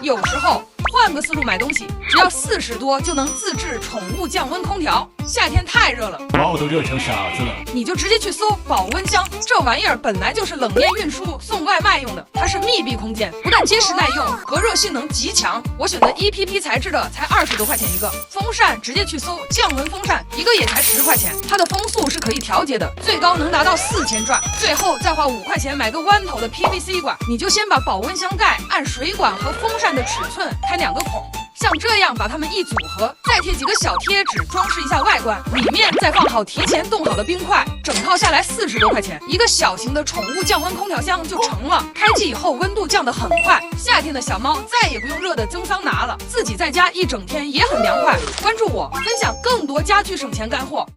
有时候换个思路买东西，只要40多就能自制宠物降温空调。夏天太热了，把我都热成傻子了。你就直接去搜保温箱，这玩意儿本来就是冷链运输、送外卖用的，它是密闭空间，不但结实耐用，隔热性能极强。我选的 EPP 材质的才20多块钱一个。风扇直接去搜降温风扇，一个也才10块钱，它的风速是可以调节的，最高能达到4000转。最后再花5块钱买个弯头的 PVC 管，你就先把保温箱盖按水管和风扇的尺寸开2个孔。像这样把它们一组合，再贴几个小贴纸装饰一下外观，里面再放好提前冻好的冰块，整套下来40多块钱，一个小型的宠物降温空调箱就成了。开机以后温度降得很快，夏天的小猫再也不用热得蒸桑拿了，自己在家一整天也很凉快。关注我，分享更多家居省钱干货。